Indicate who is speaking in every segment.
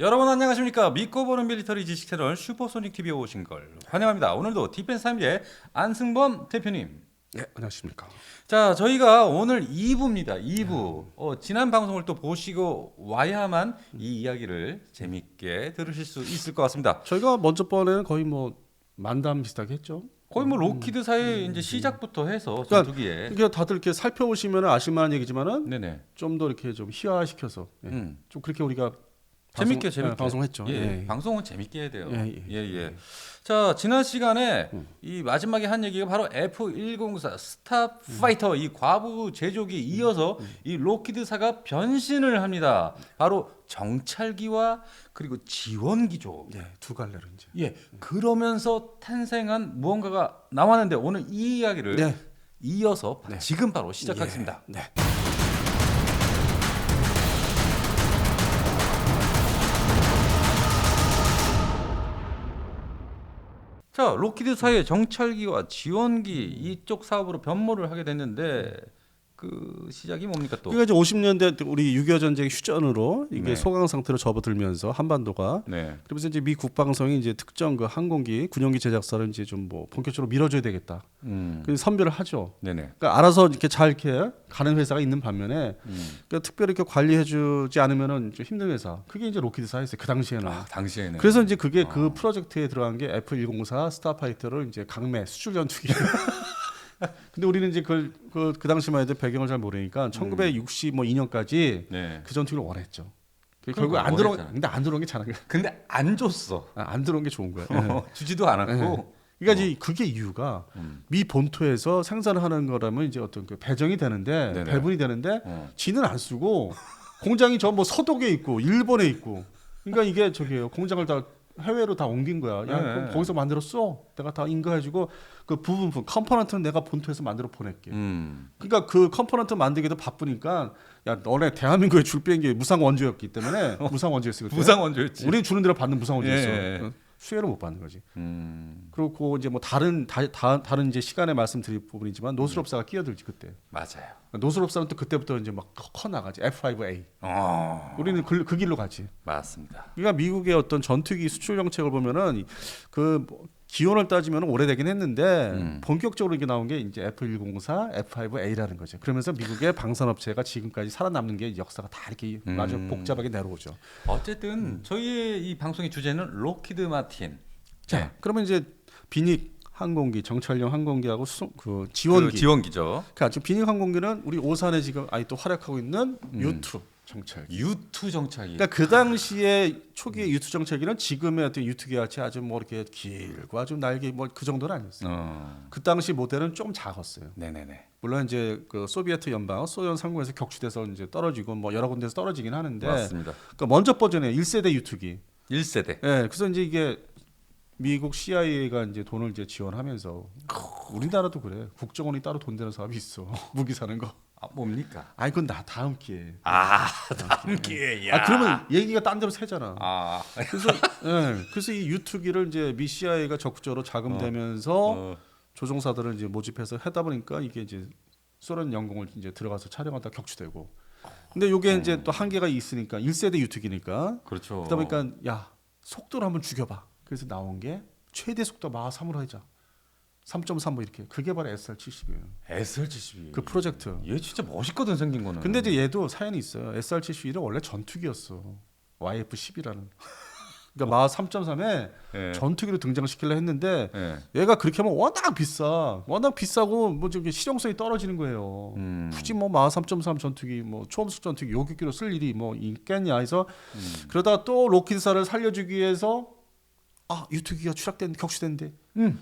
Speaker 1: 여러분 안녕하십니까? 믿고 보는 밀리터리 지식 채널 슈퍼소닉 TV에 오신 걸 환영합니다. 오늘도 디펜스 타임즈의 안승범 대표님.
Speaker 2: 네, 안녕하십니까.
Speaker 1: 자, 저희가 오늘 2부입니다. 2부. 지난 방송을 또 보시고 와야만 이 이야기를 재밌게 들으실 수 있을 것 같습니다.
Speaker 2: 저희가 먼저 번에는 거의 뭐 만담 비슷하게 했죠.
Speaker 1: 거의 뭐 로키드사의 이제 시작부터 해서
Speaker 2: 그러니까
Speaker 1: 전투기에.
Speaker 2: 이게 다들 이렇게 살펴보시면 아실만한 얘기지만은
Speaker 1: 네네.
Speaker 2: 좀 더 이렇게 좀 희화시켜서 좀 그렇게 우리가
Speaker 1: 재밌게 재밌게
Speaker 2: 방송했죠.
Speaker 1: 예, 방송은 재밌게 해야 돼요.
Speaker 2: 예.
Speaker 1: 자, 지난 시간에 이 마지막에 한 얘기가 바로 F104 스타파이터 이 과부 제조기 이어서 이 로키드사가 변신을 합니다. 바로 정찰기와 그리고 지원기죠.
Speaker 2: 예, 두 갈래로 이제.
Speaker 1: 예, 그러면서 탄생한 무언가가 나왔는데 오늘 이 이야기를
Speaker 2: 네.
Speaker 1: 이어서
Speaker 2: 네.
Speaker 1: 지금 바로 시작하겠습니다.
Speaker 2: 네.
Speaker 1: 자, 로키드사의 정찰기와 지원기 이쪽 사업으로 변모를 하게 됐는데 그 시작이 뭡니까 또?
Speaker 2: 그러니까 이제 50년대 우리 6.25 전쟁 휴전으로 이게
Speaker 1: 네.
Speaker 2: 소강 상태로 접어들면서 한반도가
Speaker 1: 네.
Speaker 2: 그러면서 이제 미 국방성이 이제 특정 그 항공기 군용기 제작사를 이제 좀 뭐 본격적으로 밀어줘야 되겠다. 그 선별을 하죠.
Speaker 1: 네네.
Speaker 2: 그러니까 알아서 이렇게 잘 이렇게 가는 회사가 있는 반면에 그러니까 특별히 이렇게 관리해주지 않으면은 좀 힘든 회사. 그게 이제 로키드사였어요. 그 당시에는.
Speaker 1: 당시에는.
Speaker 2: 그래서 이제 그게 그 프로젝트에 들어간 게 F104 스타파이터를 이제 강매 수출 전투기. 근데 우리는 이제 그 당시만 해도 배경을 잘 모르니까 1962년까지
Speaker 1: 네.
Speaker 2: 그 전투기를 원했죠.
Speaker 1: 그러니까
Speaker 2: 결국 안 들어온
Speaker 1: 원했잖아.
Speaker 2: 근데 안 들어온 게 잘한 거야.
Speaker 1: 근데 안 줬어.
Speaker 2: 안 들어온 게 좋은 거야.
Speaker 1: 주지도 않았고.
Speaker 2: 그러니까 이제 그게 이유가 미 본토에서 생산하는 거라면 이제 어떤 그 배정이 되는데
Speaker 1: 네네.
Speaker 2: 배분이 되는데 지는 안 쓰고 공장이 저 뭐 서독에 있고 일본에 있고 그러니까 이게 저기요 공장을 다 해외로 다 옮긴 거야. 야,
Speaker 1: 네.
Speaker 2: 그럼 거기서 만들었어. 내가 다 인가해주고 그 부분 컴포넌트는 내가 본토에서 만들어 보낼게. 그러니까 그 컴포넌트 만들기도 바쁘니까 야 너네 대한민국에 줄 뺀 게 무상 원조였기 때문에 무상 원조였어. 그때.
Speaker 1: 무상 원조였지.
Speaker 2: 우리 주는 대로 받는 무상 원조였어.
Speaker 1: 예.
Speaker 2: 수혜를 못 받는 거지. 그리고 이제 뭐 다른 이제 시간에 말씀드릴 부분이지만 노스롭사가 끼어들지 그때.
Speaker 1: 맞아요.
Speaker 2: 노스롭사는 또 그때부터 이제 막 커 나가지. F5A.
Speaker 1: 우리는
Speaker 2: 그 길로 가지.
Speaker 1: 맞습니다.
Speaker 2: 그러니까 미국의 어떤 전투기 수출 정책을 보면은 뭐 기원을 따지면 오래되긴 했는데 본격적으로 이게 나온 게 이제 F104, F5A라는 거죠. 그러면서 미국의 방산업체가 지금까지 살아남는 게 역사가 다 이렇게 아주 복잡하게 내려오죠.
Speaker 1: 어쨌든 저희의 이 방송의 주제는 로키드 마틴.
Speaker 2: 자,
Speaker 1: 네.
Speaker 2: 그러면 이제 비닉 항공기, 정찰용 항공기하고 그 지원기.
Speaker 1: 그 지원기죠.
Speaker 2: 그러니까 비닉 항공기는 우리 오산에 지금 아직 또 활약하고 있는 U2 정찰기.
Speaker 1: U2 정찰기.
Speaker 2: 그러니까 그 당시에 초기의 U2 정찰기는 지금의 어떤 U2기 같이 아주 뭐 이렇게 길고 아주 날개 뭐 그 정도는 아니었어요. 그 당시 모델은 좀 작았어요.
Speaker 1: 네네네.
Speaker 2: 물론 이제 그 소비에트 연방, 소련 상공에서 격추돼서 이제 떨어지고 뭐 여러 군데서 떨어지긴 하는데.
Speaker 1: 맞습니다.
Speaker 2: 그러니까 먼저 버전의 1세대 U2기.
Speaker 1: 1세대.
Speaker 2: 예, 그래서 이제 이게 미국 CIA가 이제 돈을 이제 지원하면서 우리나라도 그래. 국정원이 따로 돈 되는 사업이 있어. 무기 사는 거.
Speaker 1: 뭡니까?
Speaker 2: 아니 그건 다음 기회에.
Speaker 1: 다음 기회야.
Speaker 2: 그러면 얘기가 딴 데로 새잖아. 그래서 이 유투기를 이제 미 CIA가 적극적으로 자금되면서 조종사들을 이제 모집해서 하다 보니까 이게 이제 소련 영공을 이제 들어가서 촬영하다 격추되고. 근데 요게 이제 또 한계가 있으니까 1세대 유투기니까.
Speaker 1: 그렇죠.
Speaker 2: 그러다 보니까 야 속도를 한번 죽여봐. 그래서 나온 게 최대 속도 마 3으로 하자. 3.3 뭐 이렇게. 그게 바로 SR-70이에요.
Speaker 1: SR-72.
Speaker 2: 그 프로젝트.
Speaker 1: 얘 진짜 멋있거든 생긴 거는.
Speaker 2: 근데 이제 얘도 사연이 있어요. SR-71은 원래 전투기였어. YF-10이라는. 그러니까 마 3.3에
Speaker 1: 예.
Speaker 2: 전투기로 등장시키려 했는데
Speaker 1: 예.
Speaker 2: 얘가 그렇게 하면 워낙 비싸. 워낙 비싸고 뭐 좀 실용성이 떨어지는 거예요. 굳이 뭐 마 3.3 전투기 뭐 초음속 전투기 요격기로 쓸 일이 뭐 있겠냐 해서 그러다 또 로키드사를 살려주기 위해서 유투기가 추락된 격추된대.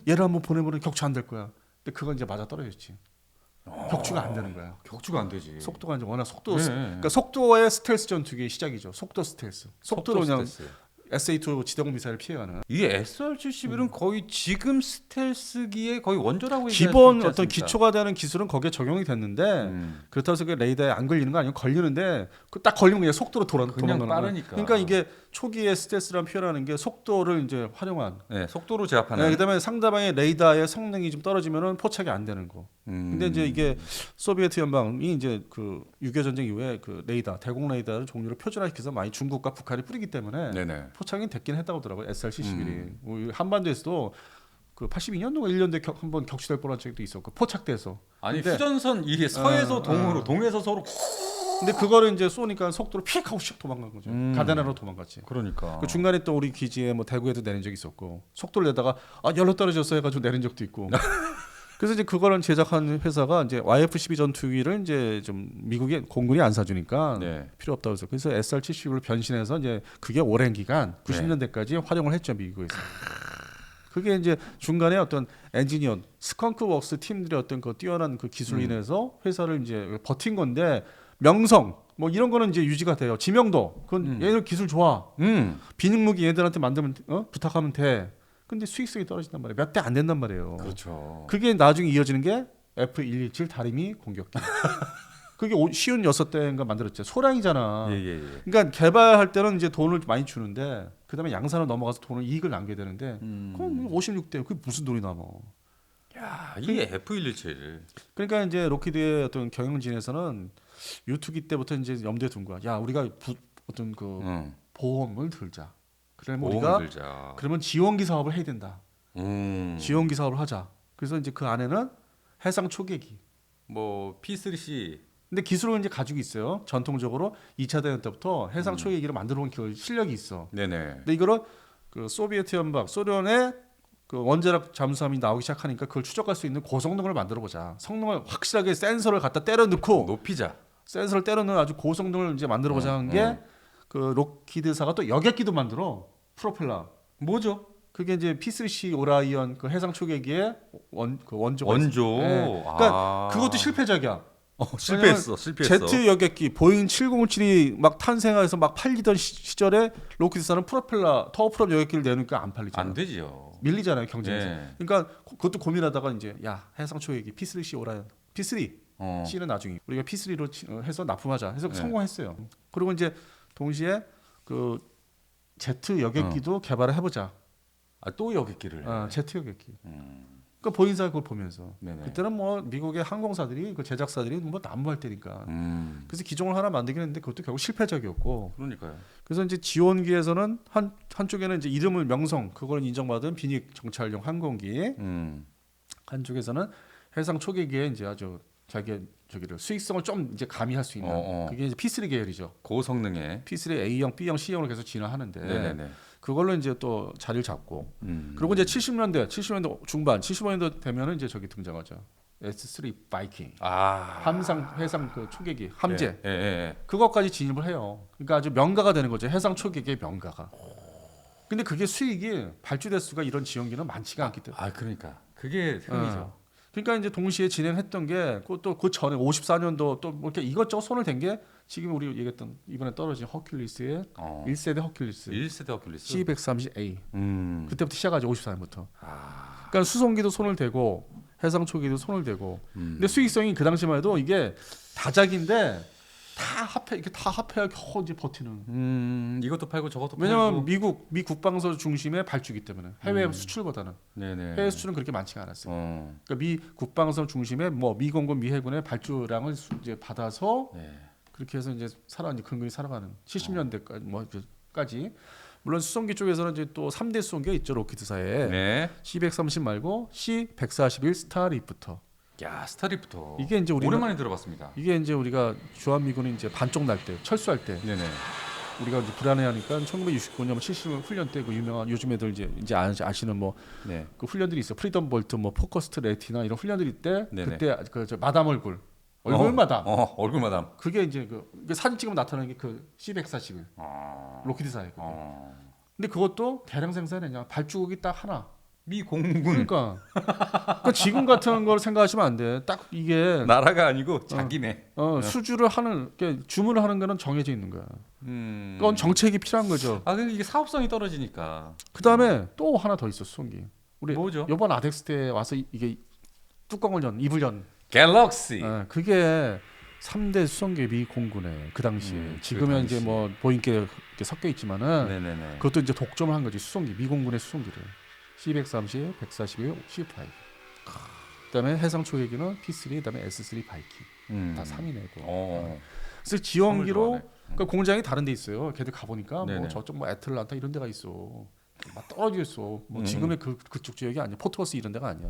Speaker 2: 얘를 한번 보내보면 격추 안 될 거야. 근데 그건 이제 맞아 떨어졌지. 격추가 안 되는 거야.
Speaker 1: 격추가 안 되지.
Speaker 2: 속도가 이제 워낙 속도,
Speaker 1: 네.
Speaker 2: 그러니까 속도의 스텔스 전투기의 시작이죠. 속도 스텔스. 속도로 그냥
Speaker 1: 스텔스.
Speaker 2: SA2 지대공 미사일 피해가는.
Speaker 1: 이 SR-71은 거의 지금 스텔스기의 거의 원조라고 얘기할 수
Speaker 2: 기본
Speaker 1: 있지
Speaker 2: 어떤
Speaker 1: 않습니까?
Speaker 2: 기초가 되는 기술은 거기에 적용이 됐는데 그렇다고 해서 그 레이더에 안 걸리는 거 아니고 걸리는데 그 딱 걸리면 그냥 속도로
Speaker 1: 그냥
Speaker 2: 도망가는 거야.
Speaker 1: 빠르니까.
Speaker 2: 그러니까 이게 초기에 스텔스란 표현하는 게 속도를 이제 활용한.
Speaker 1: 네, 속도로 제압하는.
Speaker 2: 네, 그다음에 상대방의 레이더의 성능이 좀 떨어지면은 포착이 안 되는 거. 근데 이제 이게 소비에트 연방이 이제 그 6.25 전쟁 이후에 그 레이더, 대공 레이더 종류를 표준화시켜서 많이 중국과 북한이 뿌리기 때문에
Speaker 1: 네네.
Speaker 2: 포착이 됐긴 했다고 하더라고요. SR-71이 한반도에서도 그 82년도가 1년도에 한번 격추될 뻔한 적도 있었고 포착돼서.
Speaker 1: 아니
Speaker 2: 근데-
Speaker 1: 휴전선 이게 서에서 동으로 동에서 서로
Speaker 2: 근데 그거를 이제 쏘니까 속도로 픽 하고 슉 도망간 거죠. 가데나로 도망갔지.
Speaker 1: 그러니까.
Speaker 2: 그 중간에 또 우리 기지에 뭐 대구에도 내린 적이 있었고 속도를 내다가 연료 떨어졌어 해가지고 내린 적도 있고. 그래서 이제 그거를 제작한 회사가 이제 YF-12 전투기를 이제 좀 미국에 공군이 안 사주니까
Speaker 1: 네.
Speaker 2: 필요 없다고 해서 그래서 SR-70을 변신해서 이제 그게 오랜 기간 90년대까지 활용을 했죠 미국에서. 그게 이제 중간에 어떤 엔지니어 스컹크 웍스 팀들의 어떤 그 뛰어난 그 기술로 인해서 회사를 이제 버틴 건데 명성 뭐 이런 거는 이제 유지가 돼요. 지명도 그건 얘들 기술 좋아. 비능무기 얘들한테 만들면 부탁하면 돼. 근데 수익성이 떨어진단 말이에요. 몇 대 안 된단 말이에요.
Speaker 1: 그렇죠.
Speaker 2: 그게 나중에 이어지는 게 F117 다리미 공격기. 그게 쉬운 6대인가 만들었죠. 소량이잖아.
Speaker 1: 예.
Speaker 2: 그러니까 개발할 때는 이제 돈을 많이 주는데 그다음에 양산으로 넘어가서 돈을 이익을 남게 되는데 그럼 56대 그게 무슨 돈이 남아.
Speaker 1: 야, 이게 F117.
Speaker 2: 그러니까 이제 로키드의 어떤 경영진에서는 유투기 때부터 이제 염두에 둔 거야. 야, 우리가 어떤 그 보험을 들자. 그러면 우리가
Speaker 1: 들자.
Speaker 2: 그러면 지원기 사업을 해야 된다. 지원기 사업을 하자. 그래서 이제 그 안에는 해상 초계기.
Speaker 1: 뭐 P3C.
Speaker 2: 근데 기술을 이제 가지고 있어요. 전통적으로 2차 대전 때부터 해상 초계기를 만들어 온 실력이 있어.
Speaker 1: 네네.
Speaker 2: 근데 이거를 그 소비에트 연방, 소련의 그 원자력 잠수함이 나오기 시작하니까 그걸 추적할 수 있는 고성능을 만들어 보자. 성능을 확실하게 센서를 갖다 때려 넣고
Speaker 1: 높이자.
Speaker 2: 센서를 때려 넣는 아주 고성능을 이제 만들어 보자 한 게 그 로키드사가 또 여객기도 만들어. 프로펠러.
Speaker 1: 뭐죠?
Speaker 2: 그게 이제 P3C 오라이언 그 해상 초계기의 원조.
Speaker 1: 원조.
Speaker 2: 그러니까 그것도 실패작이야.
Speaker 1: 실패했어.
Speaker 2: 제트 여객기 보잉 707이 막 탄생해서 막 팔리던 시절에 로키드사는 프로펠러 터프롭 여객기를 내놓으니까 안 팔리잖아.
Speaker 1: 안 되지요.
Speaker 2: 밀리잖아요 경쟁에서.
Speaker 1: 네.
Speaker 2: 그러니까 그것도 고민하다가 이제 야 해상 초계기 P3C 오라이언 P3 C는 나중에 우리가 P3로 해서 납품하자 해서 성공했어요. 그리고 이제 동시에 그 제트 여객기도 개발을 해보자.
Speaker 1: 또 여객기를.
Speaker 2: 제트 여객기. 그러니까 보잉사가 그걸 보면서
Speaker 1: 네네.
Speaker 2: 그때는 뭐 미국의 항공사들이 그 제작사들이 뭐 난무할 때니까. 그래서 기종을 하나 만들긴 했는데 그것도 결국 실패작이었고.
Speaker 1: 그러니까요.
Speaker 2: 그래서 이제 지원기에서는 한쪽에는 이제 이름을 명성 그걸 인정받은 비닉 정찰용 항공기, 한쪽에서는 해상 초계기에 이제 아주 저기를 수익성을 좀 이제 가미할 수 있는 그게 이제 P3 계열이죠.
Speaker 1: 고성능의
Speaker 2: P3 A형, B형, C형으로 계속 진화하는데
Speaker 1: 네네네.
Speaker 2: 그걸로 이제 또 자리를 잡고 그리고 이제 70년대 중반 75년도 되면은 이제 저기 등장하죠. S3 바이킹. 함상 해상 그 초계기 함재. 그것까지 진입을 해요. 그러니까 아주 명가가 되는 거죠. 해상 초계기의 명가가. 근데 그게 수익이 발주 대수가 이런 지원기는 많지가 않기 때문에.
Speaker 1: 그러니까 그게 흠이죠.
Speaker 2: 그러니까 이제 동시에 진행했던 게 또 그 전에 54년도 또 뭐 이렇게 이것저것 손을 댄 게 지금 우리 얘기했던 이번에 떨어진 허큘리스의 1세대 허큘리스
Speaker 1: 1세대 허큘리스
Speaker 2: C130A 그때부터 시작하죠. 54년부터. 그러니까 수송기도 손을 대고 해상 초계기도 손을 대고. 근데 수익성이 그 당시만 해도 이게 다작인데 다 합해야 겨우 이제 버티는.
Speaker 1: 이것도 팔고 저것도
Speaker 2: 왜냐면
Speaker 1: 팔고.
Speaker 2: 미 국방서 중심의 발주기 때문에 해외 수출보다는
Speaker 1: 네네.
Speaker 2: 해외 수출은 그렇게 많지가 않았어요. 그러니까 미 국방서 중심의 뭐 미 공군 미 해군의 발주량을 이제 받아서 그렇게 해서 이제 이제 근근히 살아가는 70년대까지 뭐까지. 물론 수송기 쪽에서는 이제 또 3대 수송기가 있죠 로키드사에. C130 말고 C141 스타리프터.
Speaker 1: 야 스타리프터.
Speaker 2: 이게 이제
Speaker 1: 오랜만에 들어봤습니다.
Speaker 2: 이게 이제 우리가 주한미군이 이제 반쪽 날 때 철수할 때.
Speaker 1: 네네.
Speaker 2: 우리가 이제 불안해하니까 1969년 70년 훈련 때 그 유명한 요즘 애들 이제 아시는 뭐 그 훈련들이 있어. 프리덤 볼트, 뭐 포커스트 레티나 이런 훈련들이 때 그때 그 마담 얼굴 마담.
Speaker 1: 얼굴 마담.
Speaker 2: 그게 이제 그 사진 찍으면 나타나는 게 그 C141 로키드사예요. 근데 그것도 대량 생산했냐? 발주국이 딱 하나.
Speaker 1: 미 공군.
Speaker 2: 그러니까 지금 같은 걸 생각하시면 안 돼. 딱 이게
Speaker 1: 나라가 아니고 자기네.
Speaker 2: 수주를 하는 주문을 하는 거는 정해져 있는 거야. 그건 정책이 필요한 거죠.
Speaker 1: 근데 이게 사업성이 떨어지니까.
Speaker 2: 그 다음에 또 하나 더 있어 수송기. 우리
Speaker 1: 뭐죠?
Speaker 2: 이번 아덱스 때 와서 이게 뚜껑을 입을 연.
Speaker 1: 갤럭시.
Speaker 2: 그게 3대 수송기 미 공군에 그 당시에
Speaker 1: 그
Speaker 2: 지금은
Speaker 1: 당시.
Speaker 2: 이제 뭐 보잉께 이렇게 섞여 있지만은
Speaker 1: 네네네.
Speaker 2: 그것도 이제 독점을 한 거지 수송기 미 공군의 수송기를 C130, 142, C5. 그다음에 해상 초계기는 P3, 그다음에 S3 바이킹 다 3위 내고. 그래서 지원기로 그러니까 공장이 다른 데 있어요. 걔들 가 보니까 뭐 저쪽 뭐 애틀란타 이런 데가 있어. 막 떨어져 있어. 뭐 지금의 그쪽 지역이 아니야. 포트워스 이런 데가 아니야.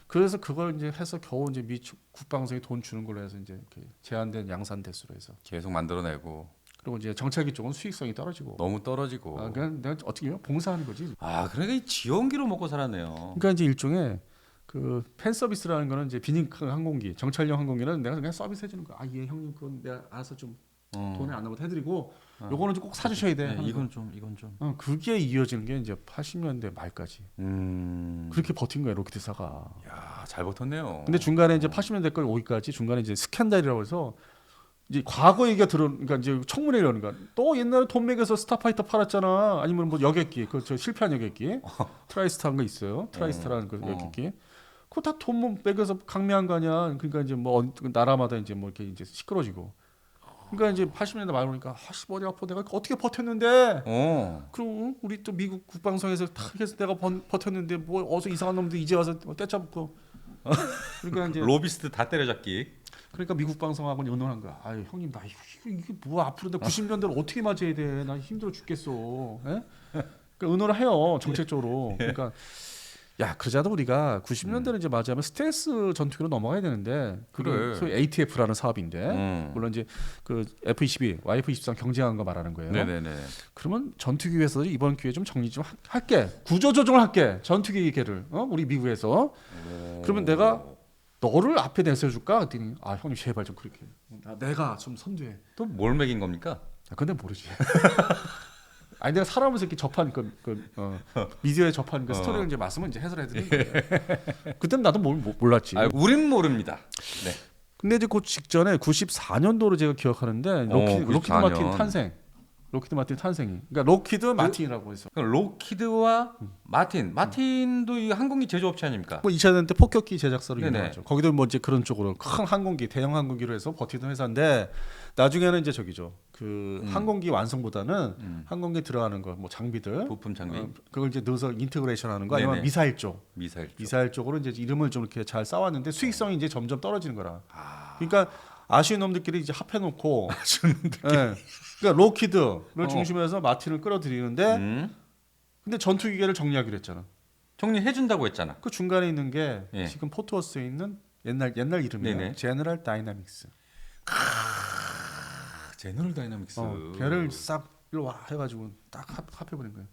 Speaker 2: 그래서 그걸 이제 해서 겨우 이제 미 국방성이 돈 주는 걸로 해서 이제 이렇게 제한된 양산 대수로 해서
Speaker 1: 계속 만들어내고
Speaker 2: 그리고 이제 정찰기 쪽은 수익성이 떨어지고.
Speaker 1: 너무 떨어지고.
Speaker 2: 아, 그냥 내가 어떻게 보면 봉사하는 거지.
Speaker 1: 아 그러니까 이 지원기로 먹고 살았네요.
Speaker 2: 그러니까 이제 일종의 그 팬 서비스라는 거는 이제 비닝 항공기, 정찰용 항공기는 내가 그냥 서비스 해주는 거야. 아, 예, 형님 그건 내가 알아서 좀 돈에 안 나고 해드리고 요거는 좀 꼭 사주셔야 돼.
Speaker 1: 네, 이건 좀 이건 좀.
Speaker 2: 그게 이어지는 게 이제 80년대 말까지 그렇게 버틴 거예요 로키드사가.
Speaker 1: 야잘 버텼네요.
Speaker 2: 근데 중간에 이제 80년대 걸 오기까지 중간에 이제 스캔들이라고 해서 이제 과거 얘기가 그러니까 이제 청문회 이러는 거야. 또 옛날에 돈 매겨서 스타파이터 팔았잖아. 아니면 뭐 여객기 그 저 실패한 여객기 트라이스타인 거 있어요. 트라이스타라는 그 여객기. 그거 다 돈 매겨서 강매한 거 아니야. 그러니까 이제 뭐 나라마다 이제 뭐 이렇게 이제 시끄러지고. 그러니까 이제 80년대 말 오니까 아씨 머리 아파 내가 어떻게 버텼는데. 그럼 우리 또 미국 국방성에서 탁 해서 내가 버텼는데 뭐 어서 이상한 놈들 이제 와서 떼짜붙고. 그러니까 이제
Speaker 1: 로비스트 다 때려잡기.
Speaker 2: 그러니까 미국 방송하고는 연원한 거야. 아유 형님 나 이게 뭐 앞으로 내 90년대를 어떻게 맞이해야 돼? 나 힘들어 죽겠어. 예? 그러니까 의논을 해요 정책적으로. 그러니까 야 그러자도 우리가 90년대를 이제 맞이하면 스텔스 전투기로 넘어가야 되는데 그게
Speaker 1: 그래.
Speaker 2: 소위 ATF라는 사업인데 물론 이제 그 F-22, YF-23 경쟁한 거 말하는 거예요.
Speaker 1: 네네네.
Speaker 2: 그러면 전투기 회사들이 이번 기회에 좀 정리 좀 할게. 구조 조정을 할게. 전투기계를 우리 미국에서. 그러면 내가 너를 앞에 내세워줄까? 그랬더니 아 형님 제발 좀 그렇게 내가 좀 선두에.
Speaker 1: 또 뭘 먹인 겁니까?
Speaker 2: 근데 모르지. 아니 내가 사람을 이렇게 접한 미디어에 접한 그 스토리를 이제 말씀을 이제 해설해드리는 거예요. 그때는 나도 몰랐지.
Speaker 1: 아, 우린 모릅니다. 네.
Speaker 2: 근데 이제 그 직전에 94년도로 제가 기억하는데 로키드 마틴 탄생. 로키드 마틴 탄생이. 그러니까 로키드 마틴이라고 해서.
Speaker 1: 로키드와 마틴도 이 항공기 제조업체 아닙니까?
Speaker 2: 뭐 2차 대전 때 폭격기 제작사로
Speaker 1: 네네.
Speaker 2: 유명하죠. 거기도 뭐 이제 그런 쪽으로 큰 항공기, 대형 항공기로 해서 버티던 회사인데 나중에는 이제 저기죠. 그 항공기 완성보다는 항공기에 들어가는 거, 뭐 장비들,
Speaker 1: 부품 장비.
Speaker 2: 그걸 이제 넣어서 인테그레이션하는 거, 아니면
Speaker 1: 네네.
Speaker 2: 미사일 쪽,
Speaker 1: 미사일
Speaker 2: 쪽으로 이제 이름을 좀 이렇게 잘 쌓았는데 수익성이 이제 점점 떨어지는 거라. 그러니까 아쉬운 놈들끼리 이제 합해놓고. 예. 그러니까 로키드를 중심으로 해서 마틴을 끌어들이는데, 근데 전투기계를 정리하기로 했잖아.
Speaker 1: 정리해준다고 했잖아.
Speaker 2: 그 중간에 있는 게
Speaker 1: 예.
Speaker 2: 지금 포트워스에 있는 옛날 이름이에요.
Speaker 1: 네네.
Speaker 2: 제너럴 다이나믹스.
Speaker 1: 제너럴 다이나믹스.
Speaker 2: 걔를 싹 일로 와 해가지고 딱 합해버린 거예요.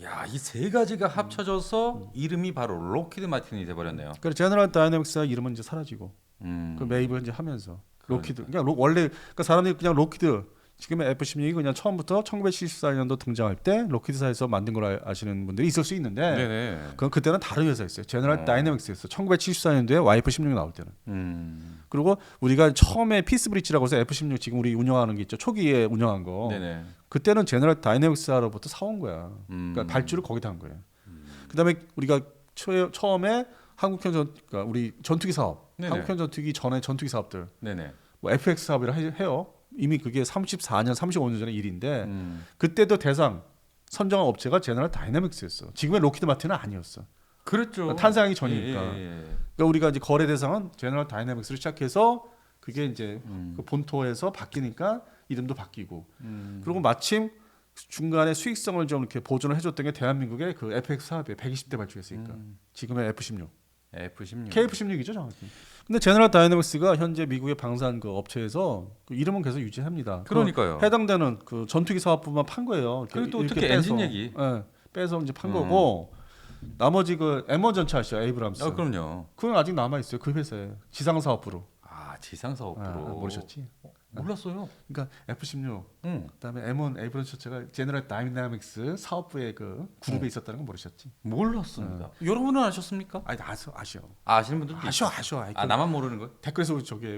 Speaker 1: 야, 이 세 가지가 합쳐져서 이름이 바로 로키드 마틴이 돼버렸네요.
Speaker 2: 그래서 제너럴 다이나믹스의 이름은 이제 사라지고 그 매입을 이제 하면서 로키드. 그냥 원래 그러니까 사람들이 그냥 로키드. 지금의 F-16이 그냥 처음부터 1974년도 등장할 때 로키드사에서 만든 걸 아시는 분들이 있을 수 있는데
Speaker 1: 네네.
Speaker 2: 그건 그때는 다른 회사였어요. 제너럴 다이나믹스였어. 1974년도에 YF-16이 나올 때는. 그리고 우리가 처음에 피스브리지라고 해서 F-16 지금 우리 운영하는 게 있죠. 초기에 운영한 거.
Speaker 1: 네네.
Speaker 2: 그때는 제너럴 다이나믹스로부터 사온 거야. 그러니까 발주를 거기다 한 거예요. 그다음에 우리가 처음에 그러니까 우리 전투기 사업,
Speaker 1: 네네.
Speaker 2: 한국형 전투기 전에 전투기 사업들,
Speaker 1: 네네.
Speaker 2: 뭐 FX 사업이라 해요. 이미 그게 34년, 35년 전의 일인데 그때도 대상 선정한 업체가 제너럴 다이나믹스였어. 지금의 로키드 마틴은 아니었어.
Speaker 1: 그렇죠.
Speaker 2: 그러니까 탄생하기 전이니까.
Speaker 1: 예.
Speaker 2: 그러니까 우리가 이제 거래 대상은 제너럴 다이나믹스로 시작해서 그게 이제 그 본토에서 바뀌니까 이름도 바뀌고. 그리고 마침 중간에 수익성을 좀 이렇게 보존을 해줬던 게 대한민국의 그 FX 사업에 120대 발주했으니까 지금의 F-16,
Speaker 1: F-16.
Speaker 2: KF-16이죠 정확히. 근데 제너럴 다이나믹스가 현재 미국의 방산 그 업체에서 그 이름은 계속 유지합니다.
Speaker 1: 그러니까요.
Speaker 2: 해당되는 그 전투기 사업부만 판 거예요.
Speaker 1: 그리고 또
Speaker 2: 이렇게
Speaker 1: 특히
Speaker 2: 빼서.
Speaker 1: 엔진 얘기.
Speaker 2: 네, 빼서 이제 판 거고. 나머지 그 M1 전차 아시죠? 에이브람스.
Speaker 1: 그럼요.
Speaker 2: 그건 아직 남아 있어요. 그 회사에 지상 사업부로.
Speaker 1: 아, 지상 사업부로.
Speaker 2: 모르셨지?
Speaker 1: 몰랐어요.
Speaker 2: 그러니까 F-16, 그다음에 M1 에이브람스 전차가 제너럴 다이나믹스 사업부의 그 그룹에 있었다는 건 모르셨지?
Speaker 1: 몰랐습니다. 여러분은 아셨습니까?
Speaker 2: 아니 아셔.
Speaker 1: 아시는 분들도
Speaker 2: 아셔.
Speaker 1: 아, 나만 모르는 거예요?
Speaker 2: 댓글에서 우리 쪽에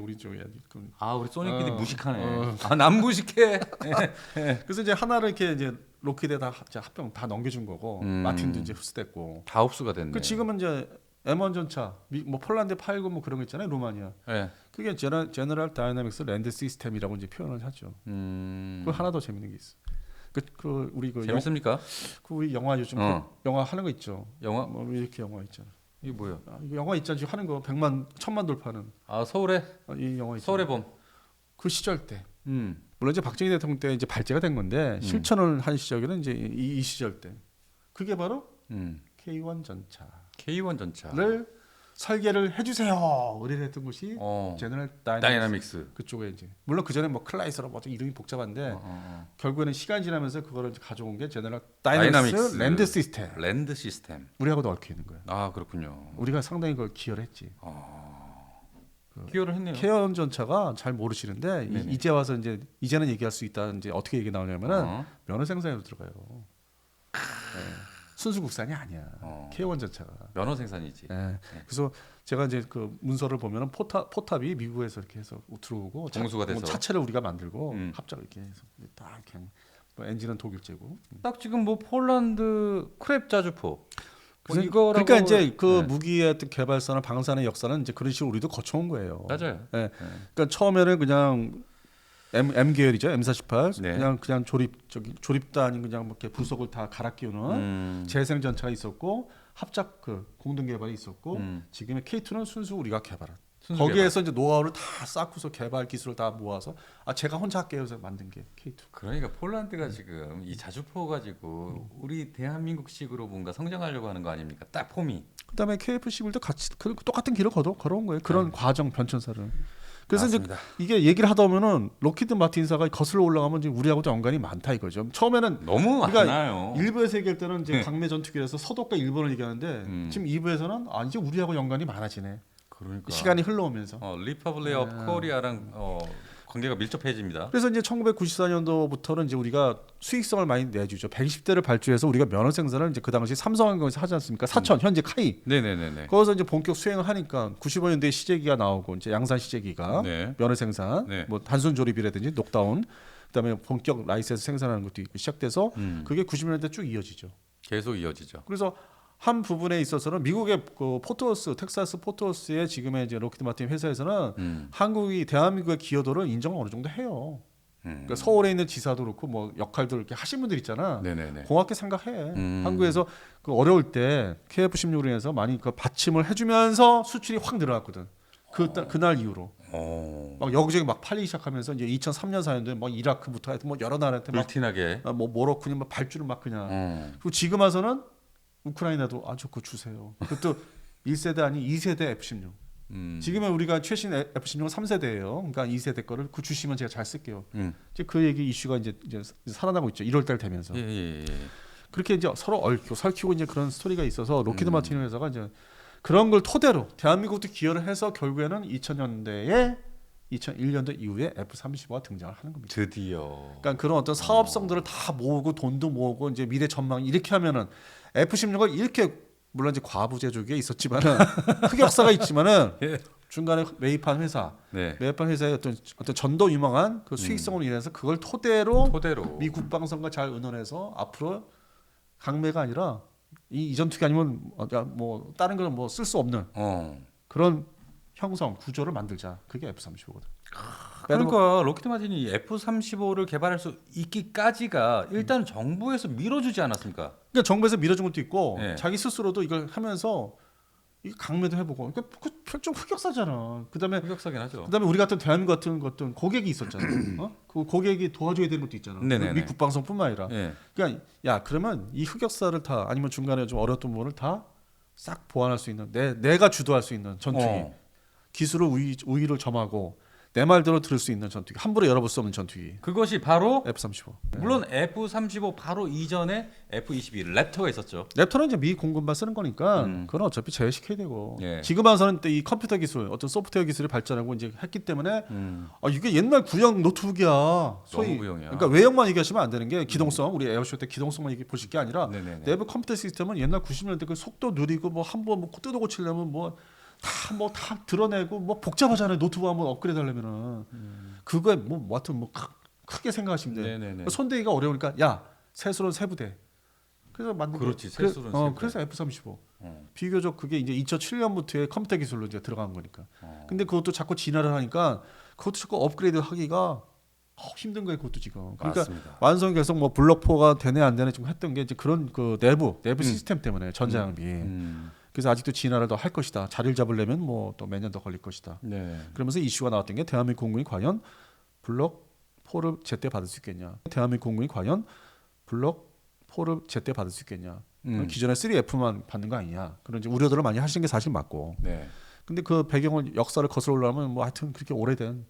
Speaker 1: 아, 우리 소닉 PD 무식하네. 아, 남 무식해.
Speaker 2: 그래서 이제 하나를 이렇게 이제 로키드에 다 합병 다 넘겨준 거고 마틴도 이제 흡수됐고.
Speaker 1: 다 흡수가 됐네.
Speaker 2: 그 지금은 이제 M1 전차, 뭐 폴란드 89 뭐 그런 거 있잖아요, 루마니아.
Speaker 1: 네.
Speaker 2: 그게 제너럴 다이나믹스 랜드 시스템이라고 이제 표현을 하죠. 그 하나 더 재밌는 게 있어. 우리
Speaker 1: 재밌습니까?
Speaker 2: 우리 영화 요즘 영화 하는 거 있죠.
Speaker 1: 영화?
Speaker 2: 뭐 이렇게 영화 있잖아.
Speaker 1: 이게 뭐예요?
Speaker 2: 이거 영화 있잖아. 지금 하는 거 100만, 1000만 돌파는.
Speaker 1: 아 서울의
Speaker 2: 이 영화 있잖아.
Speaker 1: 서울의 봄.
Speaker 2: 그 시절 때.
Speaker 1: 음.
Speaker 2: 물론 이제 박정희 대통령 때 이제 발제가 된 건데 실천을 한 시절에는 이제 이 시절 때. 그게 바로 K1 전차를
Speaker 1: K1 전차.
Speaker 2: 설계를 해주세요. 의뢰했던 곳이 제너럴
Speaker 1: 다이나믹스.
Speaker 2: 그쪽에 이제 물론 그 전에 뭐 클라이서로 뭐 이름이 복잡한데 결국에는 시간이 지나면서 그거를 이제 가져온 게 제너럴 다이나믹스 랜드 시스템.
Speaker 1: 랜드 시스템.
Speaker 2: 우리하고도 얽혀 있는 거예요.
Speaker 1: 아 그렇군요.
Speaker 2: 우리가 상당히 그걸 기여를 했지.
Speaker 1: 기여를 했네요.
Speaker 2: K1 전차가 잘 모르시는데 이제 와서 이제는 얘기할 수 있다. 이제 어떻게 얘기 나오냐면은 면허 생산으로 들어가요. 네. 순수 국산이 아니야. K1 전차가.
Speaker 1: 면허 생산이지.
Speaker 2: 네. 그래서 제가 이제 그 문서를 보면은 포탑이 미국에서 이렇게 해서 들어오고
Speaker 1: 공수가 돼서
Speaker 2: 차체를 우리가 만들고 합작을 이렇게 해서 딱 그냥 뭐 엔진은 독일제고.
Speaker 1: 딱 지금 뭐 폴란드 크랩 자주포.
Speaker 2: 이거라고 그러니까 이제 그 무기의 어떤 개발사나 방산의 역사는 이제 그런 식으로 우리도 거쳐온 거예요.
Speaker 1: 맞아요.
Speaker 2: 네. 그러니까 처음에는 그냥 M 계열이죠. M48.
Speaker 1: 네.
Speaker 2: 그냥 조립도 아닌 그냥 뭐 이렇게 부속을 다 갈아 끼우는 재생 전차가 있었고 합작 그 공동 개발이 있었고 지금의 K2는 순수 우리가 개발한. 거기에서 이제 노하우를 다 쌓고서 개발 기술을 다 모아서 제가 혼자 할게요 해서 만든 게 K2.
Speaker 1: 그러니까 폴란드가 지금 이 자주포 가지고 우리 대한민국식으로 뭔가 성장하려고 하는 거 아닙니까? 딱 폼이.
Speaker 2: 그다음에 KF-11도 같이 똑같은 길을 걸어온 거예요. 그런 과정 변천사를. 그래서
Speaker 1: 맞습니다.
Speaker 2: 이제 이게 얘기를 하다 보면은 록히드 마틴사가 거슬러 올라가면 이제 우리하고도 연관이 많다 이거죠. 처음에는
Speaker 1: 너무 많아요.
Speaker 2: 1부에서 얘기할 때는 이제 광매 전투기에서 서독과 일본을 얘기하는데 지금 2부에서는 이제 우리하고 연관이 많아지네.
Speaker 1: 그러니까
Speaker 2: 시간이 흘러오면서.
Speaker 1: 리퍼블릭 오브 코리아랑 관계가 밀접해집니다.
Speaker 2: 그래서 이제 1994년도부터는 이제 우리가 수익성을 많이 내주죠. 120대를 발주해서 우리가 면허 생산을 이제 그 당시 삼성항공에서 하지 않습니까? 사천 현재 카이.
Speaker 1: 네네네.
Speaker 2: 거기서 이제 본격 수행을 하니까 95년도에 시제기가 나오고 이제 양산 시제기가 면허 생산, 뭐 단순 조립이라든지 녹다운, 그다음에 본격 라이센스 생산하는 것도 시작돼서 그게 90년대 쭉 이어지죠.
Speaker 1: 계속 이어지죠.
Speaker 2: 그래서 한 부분에 있어서는 미국의 그 텍사스 포트워스의 지금의 이제 록히드 마틴 회사에서는 대한민국의 기여도를 인정을 어느 정도 해요. 그러니까 서울에 있는 지사도 그렇고 뭐 역할들 이렇게 하신 분들 있잖아.
Speaker 1: 네네네.
Speaker 2: 고맙게 생각해. 한국에서 그 어려울 때 KF-16으로 인해서 많이 그 받침을 해주면서 수출이 확 늘어났거든. 그날 이후로. 막 여기저기 막 팔리기 시작하면서 이제 2003년 4년도에 막 이라크부터 하여튼 뭐 여러 나라한테 막
Speaker 1: 불티나게
Speaker 2: 뭐 모로코니 막 발주를 막 그냥. 그리고 지금 와서는 우크라이나도 그거 주세요. 그것도 1세대 아니 2세대 F-16. 지금은 우리가 최신 F-16은 3세대예요. 그러니까 2세대 거를 그 주시면 제가 잘 쓸게요. 이제 그 얘기 이슈가 이제 살아나고 있죠. 1월달 되면서.
Speaker 1: 예.
Speaker 2: 그렇게 이제 서로 얽히고 설키고 이제 그런 스토리가 있어서 록히드 마틴 회사가 이제 그런 걸 토대로 대한민국도 기여를 해서 결국에는 2000년대에 2001년도 이후에 F-35가 등장을 하는 겁니다.
Speaker 1: 드디어.
Speaker 2: 그러니까 그런 어떤 사업성들을 다 모으고 돈도 모으고 이제 미래 전망 이렇게 하면은 F-16을 이렇게 물론 이제 과부 제조기에 있었지만은 흑역사가 있지만은 중간에 매입한 회사의 어떤 전도 유망한 그 수익성으로 인해서 그걸 토대로 미 국방성과 잘 의논해서 앞으로 강매가 아니라 이 전투기 아니면 뭐 다른 거는 뭐 쓸 수 없는 그런 형성 구조를 만들자. 그게 F-35거든.
Speaker 1: 그러니까 록히드 마틴이 F-35를 개발할 수 있기까지가 일단 정부에서 밀어주지 않았습니까?
Speaker 2: 그러니까 정부에서 밀어준 것도 있고 자기 스스로도 이걸 하면서 이거 강매도 해보고. 그러니까 좀 흑역사잖아. 그다음에
Speaker 1: 흑역사긴 하죠.
Speaker 2: 그다음에 우리 같은 대한민국 같은 것들 고객이 있었잖아. 그 고객이 도와줘야 되는 것도 있잖아. 미 국방성뿐만 아니라. 그러니까 그러면 이 흑역사를 다 아니면 중간에 좀 어려웠던 부분을 다 싹 보완할 수 있는 내가 주도할 수 있는 전투기. 기술을 우위를 점하고 내 말대로 들을 수 있는 전투기. 함부로 열어볼 수 없는 전투기.
Speaker 1: 그것이 바로
Speaker 2: F-35.
Speaker 1: 물론 F-35 바로 이전에 F-22 랩터가 있었죠.
Speaker 2: 랩터는 이제 미 공군만 쓰는 거니까 그건 어차피 제외시켜야 되고 지금 와서는 또 이 컴퓨터 기술, 어떤 소프트웨어 기술이 발전하고 이제 했기 때문에 이게 옛날 구형 노트북이야. 소위
Speaker 1: 구형이야.
Speaker 2: 그러니까 외형만 얘기하시면 안 되는 게 기동성, 우리 에어쇼 때 기동성만 얘기 보실 게 아니라 내부 컴퓨터 시스템은 옛날 90년대 그 속도 느리고 뭐 한번 뭐 뜯어 고치려면 다 드러내고 뭐 복잡하잖아요. 노트북 한번 업그레이드 하려면은 그거에 하여튼 크게 생각하시면 돼요. 손대기가 어려우니까 새로운 세부대 그래서 만든
Speaker 1: 그렇지,
Speaker 2: 게,
Speaker 1: 세술은 세고.
Speaker 2: 그래서 F-35.
Speaker 1: 어.
Speaker 2: 비교적 그게 이제 2007년부터의 컴퓨터 기술로 이제 들어간 거니까.
Speaker 1: 어.
Speaker 2: 근데 그것도 자꾸 진화를 하니까 그것도 자꾸 업그레이드 하기가 힘든 거예요. 그것도 지금. 그러니까
Speaker 1: 맞습니다. 완성이
Speaker 2: 완성이 계속 뭐 블록4가 되네 안 되네 좀 했던 게 이제 그런 그 내부 시스템 때문에 전자장비. 그래서 아직도 진화를 더 할 것이다. 자리를 잡으려면 뭐 또 몇 년 더 걸릴 것이다.
Speaker 1: 네.
Speaker 2: 그러면서 이슈가 나왔던 게 대한민국 공군이 과연 블록4를 제때 받을 수 있겠냐. 대한민국 공군이 과연 블록4를 제때 받을 수 있겠냐. 기존에 3F만 받는 거 아니냐. 그런 이제 우려들을 많이 하시는 게 사실 맞고.
Speaker 1: 네.
Speaker 2: 근데 그 배경을 역사를 거슬러 올라가면 뭐 하여튼 그렇게 오래된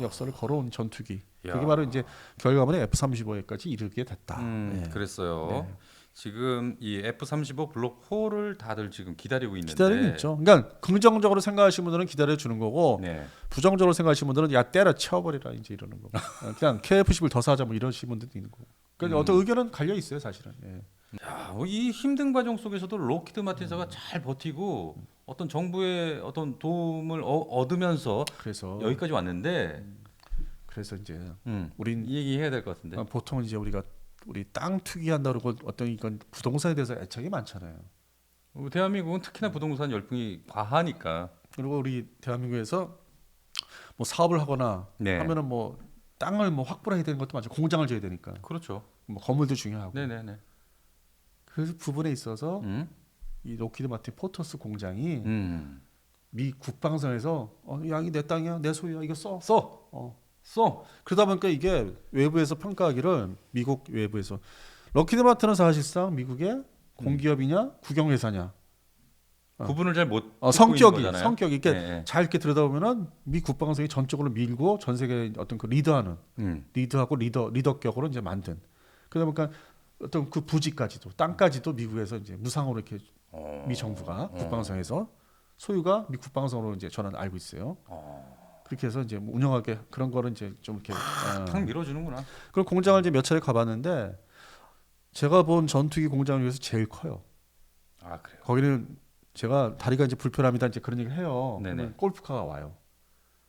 Speaker 2: 역사를 걸어온 전투기.
Speaker 1: 야.
Speaker 2: 그게 바로 이제 결과물에 F-35에까지 이르게 됐다. 네.
Speaker 1: 그랬어요.
Speaker 2: 네.
Speaker 1: 지금 이 F-35 블록 4를 다들 지금 기다리고 있는데.
Speaker 2: 기다리고 있죠. 그러니까 긍정적으로 생각하시는 분들은 기다려 주는 거고
Speaker 1: 네.
Speaker 2: 부정적으로 생각하시는 분들은 야 때려 쳐버리라 이제 이러는 거고. 그냥 KF-10을 더 사자 뭐 이러시는 분들도 있는 거고. 그러니까 어떤 의견은 갈려 있어요 사실은. 예.
Speaker 1: 야, 이 힘든 과정 속에서도 록히드 마틴사가 잘 버티고 어떤 정부의 어떤 도움을 얻으면서
Speaker 2: 그래서
Speaker 1: 여기까지 왔는데
Speaker 2: 이제
Speaker 1: 우린 이 얘기 해야 될 것 같은데.
Speaker 2: 보통 이제 우리 땅 투기한다 그러고 어떤 이건 부동산에 대해서 애착이 많잖아요.
Speaker 1: 대한민국은 특히나 부동산 열풍이 과하니까.
Speaker 2: 그리고 우리 대한민국에서 뭐 사업을 하거나
Speaker 1: 네.
Speaker 2: 하면은 뭐 땅을 뭐 확보를 해야 되는 것도 맞죠. 공장을 줘야 되니까.
Speaker 1: 그렇죠.
Speaker 2: 뭐 건물도 중요하고.
Speaker 1: 네네네.
Speaker 2: 그 부분에 있어서 이 로키드 마틴 포터스 공장이 미 국방성에서 양이 내 땅이야, 내 소유야, 이거 써.
Speaker 1: 써.
Speaker 2: 그러다 보니까 이게 외부에서 평가하기를 미국 외부에서 로키드 마틴은 사실상 미국의 공기업이냐 국영회사냐
Speaker 1: 구분을 잘 못.
Speaker 2: 성격이 이렇게
Speaker 1: 네.
Speaker 2: 잘 이렇게 들여다보면은 미 국방성이 전적으로 밀고 전 세계 어떤 그 리드하는 리드하고 리더격으로 이제 만든 그러다 보니까 어떤 그 부지까지도 땅까지도 미국에서 이제 무상으로 이렇게 미 정부가 국방성에서 소유가 미 국방성으로 이제 저는 알고 있어요. 그렇게 해서 이제 뭐 운영하게 그런 거를 이제 좀 이렇게
Speaker 1: 탁 밀어주는구나.
Speaker 2: 그런 공장을 이제 몇 차례 가봤는데 제가 본 전투기 공장 중에서 제일 커요.
Speaker 1: 아 그래요.
Speaker 2: 거기는 제가 다리가 이제 불편합니다. 이제 그런 얘기를 해요.
Speaker 1: 네네.
Speaker 2: 그러면 골프카가 와요.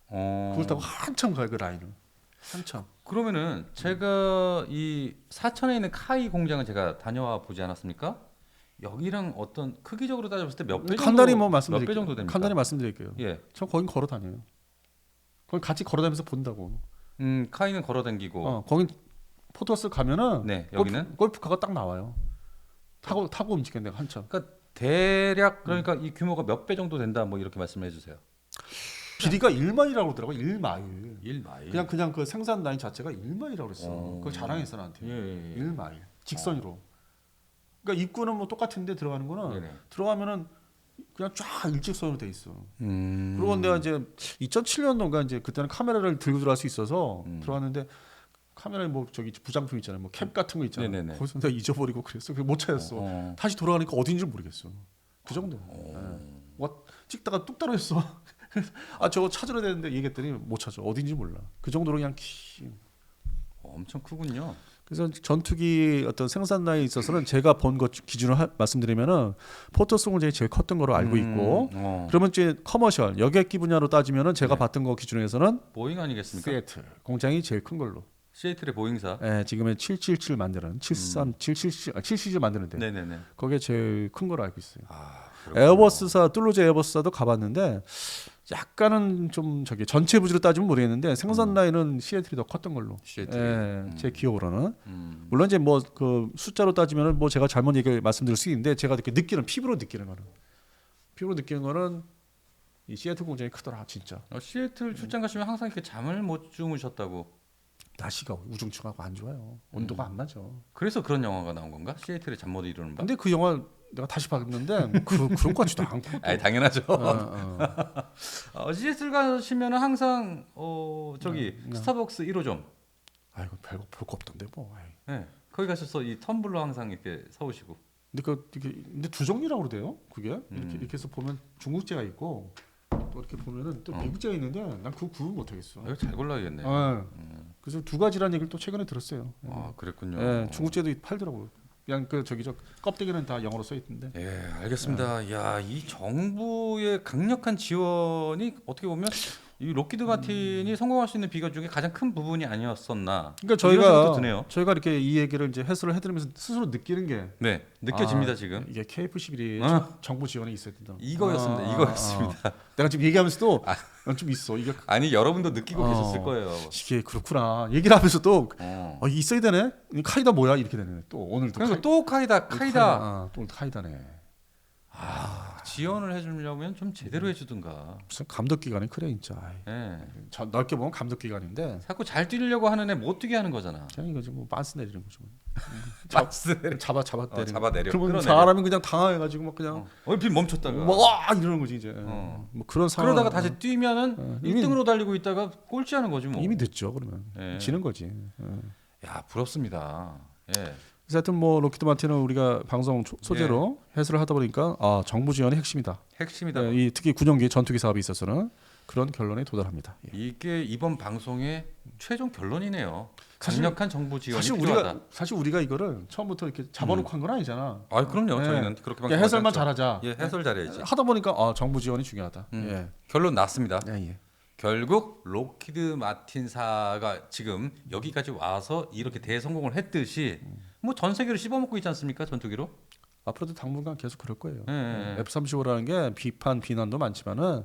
Speaker 2: 그걸 타고 한참 가요 그 라인을. 한참.
Speaker 1: 그러면은 제가 이 사천에 있는 카이 공장을 제가 다녀와 보지 않았습니까? 여기랑 어떤 크기적으로 따져봤을 때 몇 배 정도?
Speaker 2: 간단히 뭐
Speaker 1: 몇 배 정도 됩니까?
Speaker 2: 간단히 말씀드릴게요.
Speaker 1: 예.
Speaker 2: 저 거긴 걸어 다녀요. 거기 같이 걸어 다니면서 본다고.
Speaker 1: 카이는 걸어다니고.
Speaker 2: 거긴 포토스 가면은
Speaker 1: 네, 여기는
Speaker 2: 골프카가 딱 나와요. 타고 움직였는데 한참.
Speaker 1: 그러니까 대략 그러니까 이 규모가 몇 배 정도 된다 뭐 이렇게 말씀해 주세요.
Speaker 2: 길이가 1마일이라고 그러더라고요. 1마일.
Speaker 1: 1마일.
Speaker 2: 그냥 그 생산 라인 자체가 1마일이라고 그랬어. 그걸 자랑했어 나한테.
Speaker 1: 예.
Speaker 2: 1마일. 직선으로. 그러니까 입구는 뭐 똑같은데 들어가는 거는
Speaker 1: 네네.
Speaker 2: 들어가면은 그냥 쫙 일직선으로 돼 있어.
Speaker 1: 음.
Speaker 2: 그리고 내가 이제 2007년도인가 이제 그때는 카메라를 들고 들어갈 수 있어서 들어갔는데 카메라에 뭐 저기 부장품 있잖아요. 뭐 캡 같은 거 있잖아요.
Speaker 1: 네네네.
Speaker 2: 거기서 내가 잊어버리고 그랬어. 그못 찾았어. 다시 돌아가니까 어딘지 모르겠어. 그 정도. 와 찍다가 뚝 떨어졌어. 아 저거 찾으려 되는데 얘기했더니 못 찾아. 어딘지 몰라. 그 정도로 그냥
Speaker 1: 엄청 크군요.
Speaker 2: 그래서 전투기 어떤 생산 라인에 있어서는 제가 본 것 기준으로 말씀드리면은 포터스 공장이 제일 컸던 거로 알고 있고 그러면 이제 커머셜 여객기 분야로 따지면은 제가 봤던 거 기준에서는
Speaker 1: 보잉 아니겠습니까?
Speaker 2: 시애틀 공장이 제일 큰 걸로.
Speaker 1: 시애틀의 보잉사.
Speaker 2: 예, 지금은 777 만드는 777 만드는데
Speaker 1: 네네네.
Speaker 2: 거기에 제일 큰 걸로 알고 있어요.
Speaker 1: 그렇구나.
Speaker 2: 에어버스사 뚫루즈 에어버스사도 가봤는데 약간은 좀 저기 전체 부지로 따지면 모르겠는데 생산 라인은 시애틀이 더 컸던 걸로.
Speaker 1: 시애틀이.
Speaker 2: 예, 제 기억으로는. 물론 이제 뭐 그 숫자로 따지면은 뭐 제가 잘못 말씀드릴 수 있는데 제가 이렇게 피부로 느끼는 거는 이 시애틀 공장이 크더라 진짜.
Speaker 1: 시애틀 출장 가시면 항상 이렇게 잠을 못 주무셨다고.
Speaker 2: 날씨가 우중충하고 안 좋아요. 온도가 안 맞아.
Speaker 1: 그래서 그런 영화가 나온 건가? 시애틀에 잠 못 이루는 밤.
Speaker 2: 근데 그 영화 내가 다시 봤는데 그런 것 같지도 않고.
Speaker 1: 아니 당연하죠.
Speaker 2: 어.
Speaker 1: 시애틀 가시면은 항상 저기 스타벅스 1호점.
Speaker 2: 아이고 별거 볼거 없던데 뭐.
Speaker 1: 네. 거기 가셔서 이 텀블러 항상 이렇게 사오시고.
Speaker 2: 근데 두 종류라고 그러대요. 그게 이렇게 해서 보면 중국제가 있고 또 이렇게 보면은 또 미국제가 있는데 난 그거 구분 못 하겠어.
Speaker 1: 이거 잘 골라야겠네요.
Speaker 2: 그래서 두 가지라는 얘기를 또 최근에 들었어요.
Speaker 1: 아 그랬군요.
Speaker 2: 예, 중국제도 팔더라고요. 그냥 그 저기 저 껍데기는 다 영어로 써 있던데.
Speaker 1: 예, 알겠습니다. 야, 이 정부의 강력한 지원이 어떻게 보면 이 로키드 마틴이 성공할 수 있는 비결 중에 가장 큰 부분이 아니었었나.
Speaker 2: 그러니까
Speaker 1: 이런 생각도 드네요.
Speaker 2: 저희가 이렇게 이 얘기를 이제 해설을 해드리면서 스스로 느끼는 게
Speaker 1: 네, 느껴집니다 지금.
Speaker 2: 이게 KF11이 정부 지원이 있어야 된다.
Speaker 1: 이거였습니다. 이거였습니다.
Speaker 2: 내가 지금 얘기하면서도 좀 있어. 이게
Speaker 1: 아니 여러분도 느끼고 계셨을 거예요.
Speaker 2: 이게 그렇구나. 얘기를 하면서도
Speaker 1: 어.
Speaker 2: 있어야 되네. 카이다 뭐야 이렇게 되네. 또 오늘도
Speaker 1: 그러니까 또 카이다.
Speaker 2: 또 카이다네.
Speaker 1: 지원을 해주려면 좀 제대로 해주든가.
Speaker 2: 무슨 감독 기관이 그래 진짜.
Speaker 1: 네.
Speaker 2: 넓게 보면 감독 기관인데
Speaker 1: 자꾸 잘 뛰려고 하는 애 못 뛰게 하는 거잖아.
Speaker 2: 그냥 이거 뭐 빤스 내리는 거죠. 잡아 때리는.
Speaker 1: 잡아 내려.
Speaker 2: 그러면
Speaker 1: 끌어내려.
Speaker 2: 사람이 그냥 당황해가지고 막 그냥
Speaker 1: 얼핏 멈췄다가.
Speaker 2: 와 이러는 거지 이제. 뭐 그런 상황.
Speaker 1: 그러다가 다시 뛰면은
Speaker 2: 이미-
Speaker 1: 1등으로 달리고 있다가 꼴찌하는 거지 뭐.
Speaker 2: 이미 늦죠 그러면.
Speaker 1: 예.
Speaker 2: 지는 거지.
Speaker 1: 야 부럽습니다. 예.
Speaker 2: 그래서 하여튼 뭐 로키드 마틴은 우리가 방송 소재로 해설을 하다 보니까 정부 지원이 핵심이다.
Speaker 1: 핵심이다.
Speaker 2: 이 특히 군용기 전투기 사업에 있어서는 그런 결론에 도달합니다. 예.
Speaker 1: 이게 이번 방송의 최종 결론이네요.
Speaker 2: 사실-
Speaker 1: 강력한 정부 지원이 필요하다.
Speaker 2: 사실 우리가 이거를 처음부터 이렇게 잡아놓고 한 건 아니잖아.
Speaker 1: 아 그럼요.
Speaker 2: 예.
Speaker 1: 저희는 그렇게
Speaker 2: 그러니까 해설만 잘하자.
Speaker 1: 예, 해설 잘해야지.
Speaker 2: 하다 보니까 정부 지원이 중요하다. 예.
Speaker 1: 결론 났습니다.
Speaker 2: 예.
Speaker 1: 결국 로키드 마틴사가 지금 여기까지 와서 이렇게 대성공을 했듯이 뭐 전 세계를 씹어먹고 있지 않습니까? 전투기로?
Speaker 2: 앞으로도 당분간 계속 그럴 거예요.
Speaker 1: 예.
Speaker 2: F-35라는 게 비난도 많지만은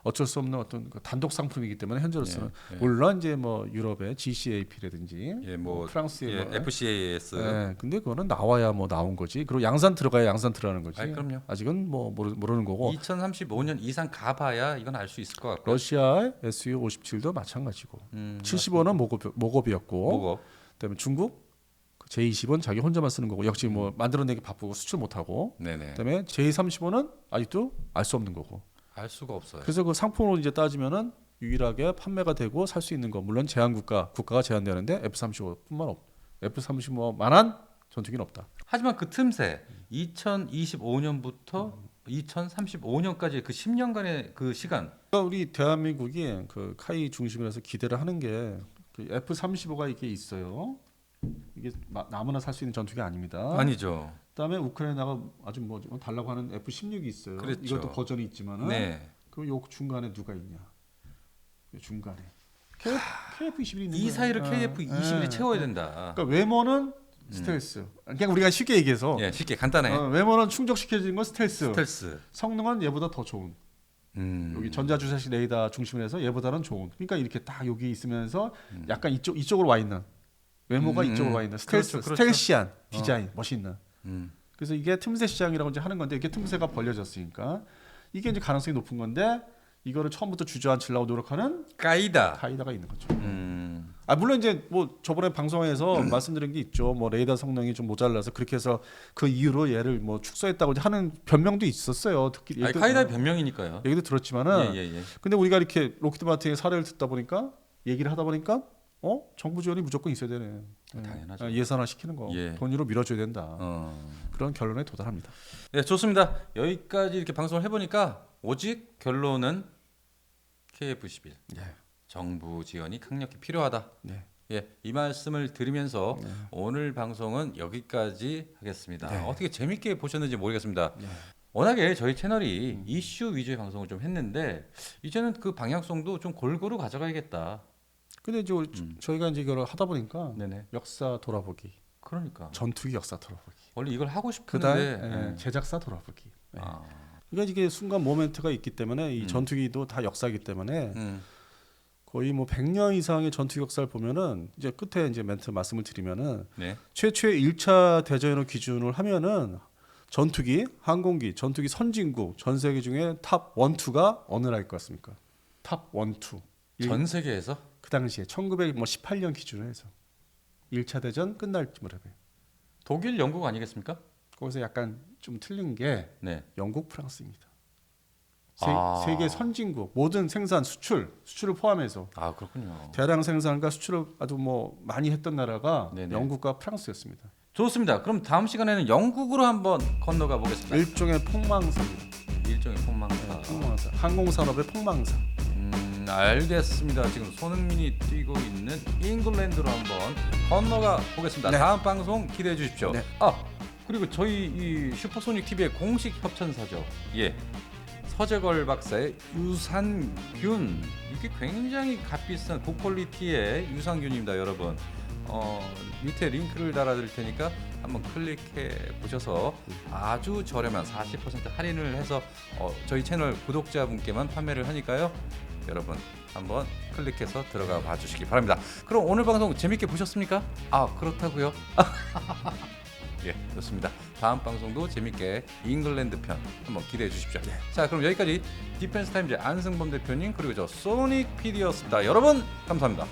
Speaker 2: 어쩔 수 없는 어떤 그 단독 상품이기 때문에 현재로서는 물론 이제 뭐 유럽의 GCAP라든지
Speaker 1: 예, 뭐
Speaker 2: 프랑스의
Speaker 1: 예,
Speaker 2: 뭐,
Speaker 1: FCAS.
Speaker 2: 근데 그거는 나와야 뭐 나온 거지. 그리고 양산 들어가야 양산 들어가는 거지.
Speaker 1: 그럼요.
Speaker 2: 아직은 뭐 모르는 거고.
Speaker 1: 2035년 이상 가봐야 이건 알 수 있을 것 같고.
Speaker 2: 러시아의 SU-57도 마찬가지고. 75는 모급이었고.
Speaker 1: 뭐고?
Speaker 2: 그다음에 중국 J-20은 자기 혼자만 쓰는 거고. 역시 뭐 만들어내기 바쁘고 수출 못 하고.
Speaker 1: 네네.
Speaker 2: 그다음에 J-35는 아직도 알 수 없는 거고.
Speaker 1: 알 수가 없어요.
Speaker 2: 그래서 그 상품으로 이제 따지면은 유일하게 판매가 되고 살 수 있는 거 물론 국가가 제한되는데 F-35뿐만 F-35만한 전투기는 없다.
Speaker 1: 하지만 그 틈새 2025년부터 2035년까지 그 10년간의 그 시간.
Speaker 2: 그러니까 우리 대한민국이 그 카이 중심으로 해서 기대를 하는 게 그 F-35가 이게 있어요. 이게 아무나 살 수 있는 전투기 아닙니다.
Speaker 1: 아니죠.
Speaker 2: 그다음에 우크라이나가 아주 뭐 달라고 하는 F-16이 있어요.
Speaker 1: 그렇죠.
Speaker 2: 이것도 버전이 있지만은
Speaker 1: 네.
Speaker 2: 그럼 요 중간에 누가 있냐? 요 중간에 KF-21이 있는
Speaker 1: 이
Speaker 2: 거예요.
Speaker 1: 사이를 KF-21이
Speaker 2: 예.
Speaker 1: 채워야 된다.
Speaker 2: 그러니까 외모는 스텔스. 그냥 우리가 쉽게 얘기해서
Speaker 1: 예, 쉽게 간단해.
Speaker 2: 외모는 충족시켜지는 건 스텔스.
Speaker 1: 스텔스.
Speaker 2: 성능은 얘보다 더 좋은. 여기 전자주사식 레이더 중심으로 해서 얘보다는 좋은. 그러니까 이렇게 딱 여기 있으면서 약간 이쪽으로 와 있는 외모가 이쪽으로 와 있는 스텔스,
Speaker 1: 그렇죠.
Speaker 2: 스텔시한 디자인, 멋있는.
Speaker 1: 음.
Speaker 2: 그래서 이게 틈새 시장이라고 이제 하는 건데 이게 틈새가 벌려졌으니까 이게 이제 가능성이 높은 건데 이거를 처음부터 주저앉히려고 노력하는 카이다가 있는 거죠. 물론 이제 뭐 저번에 방송에서 말씀드린 게 있죠. 뭐 레이더 성능이 좀 모자라서 그렇게 해서 그 이유로 얘를 뭐 축소했다고 하는 변명도 있었어요. 듣기
Speaker 1: 아니, 카이다의 변명이니까요.
Speaker 2: 얘기도 들었지만은
Speaker 1: 예.
Speaker 2: 근데 우리가 이렇게 로키드 마틴의 사례를 듣다 보니까 얘기를 하다 보니까 정부 지원이 무조건 있어야 되네.
Speaker 1: 당연하죠.
Speaker 2: 예산화 시키는 거
Speaker 1: 예.
Speaker 2: 돈으로 밀어줘야 된다. 그런 결론에 도달합니다.
Speaker 1: 네, 좋습니다. 여기까지 이렇게 방송을 해보니까 오직 결론은 KF-11 정부 지원이 강력히 필요하다.
Speaker 2: 네.
Speaker 1: 예, 이 말씀을 드리면서 오늘 방송은 여기까지 하겠습니다.
Speaker 2: 네.
Speaker 1: 어떻게 재밌게 보셨는지 모르겠습니다. 워낙에 저희 채널이 이슈 위주의 방송을 좀 했는데 이제는 그 방향성도 좀 골고루 가져가야겠다.
Speaker 2: 근데 이제 저희가 이제 이걸 하다 보니까
Speaker 1: 네네.
Speaker 2: 역사 돌아보기,
Speaker 1: 그러니까
Speaker 2: 전투기 역사 돌아보기,
Speaker 1: 원래 이걸 하고
Speaker 2: 그다음에
Speaker 1: 싶은데
Speaker 2: 제작사 돌아보기.
Speaker 1: 아.
Speaker 2: 그러니까 이게 순간 모멘트가 있기 때문에 이 전투기도 다 역사이기 때문에 거의 뭐 100년 이상의 전투 역사를 보면은 이제 끝에 이제 멘트 말씀을 드리면은
Speaker 1: 네.
Speaker 2: 최초의 1차 대전으로 기준을 하면은 전투기, 항공기, 전투기 선진국 전 세계 중에 탑 1, 2가 어느 나라일 것 같습니까? 탑 1, 2.
Speaker 1: 전 세계에서
Speaker 2: 그 당시에 1918년 기준으로 해서 1차 대전 끝날 무렵에
Speaker 1: 독일, 영국 아니겠습니까?
Speaker 2: 거기서 약간 좀 틀린 게
Speaker 1: 네.
Speaker 2: 영국, 프랑스입니다.
Speaker 1: 아.
Speaker 2: 세계 선진국 모든 생산 수출을 포함해서
Speaker 1: 아 그렇군요.
Speaker 2: 대량 생산과 수출을 아주 뭐 많이 했던 나라가
Speaker 1: 네네.
Speaker 2: 영국과 프랑스였습니다.
Speaker 1: 좋습니다. 그럼 다음 시간에는 영국으로 한번 건너가 보겠습니다.
Speaker 2: 일종의 폭망사입니다.
Speaker 1: 일종의 폭망사.
Speaker 2: 폭망사. 항공산업의 폭망사.
Speaker 1: 알겠습니다. 지금 손흥민이 뛰고 있는 잉글랜드로 한번 건너가 보겠습니다.
Speaker 2: 네.
Speaker 1: 다음 방송 기대해 주십시오.
Speaker 2: 네.
Speaker 1: 그리고 저희 이 슈퍼소닉 TV의 공식 협찬사죠. 예. 서재걸 박사의 유산균, 이게 굉장히 값비싼 고퀄리티의 유산균입니다, 여러분. 밑에 링크를 달아드릴 테니까 한번 클릭해 보셔서 아주 저렴한 40% 할인을 해서 저희 채널 구독자분께만 판매를 하니까요. 여러분 한번 클릭해서 들어가 봐주시기 바랍니다. 그럼 오늘 방송 재밌게 보셨습니까? 아, 그렇다고요? 예, 좋습니다. 다음 방송도 재밌게 잉글랜드 편 한번 기대해 주십시오. 자, 그럼 여기까지 디펜스 타임즈 안승범 대표님 그리고 저 소닉 PD였습니다. 여러분 감사합니다.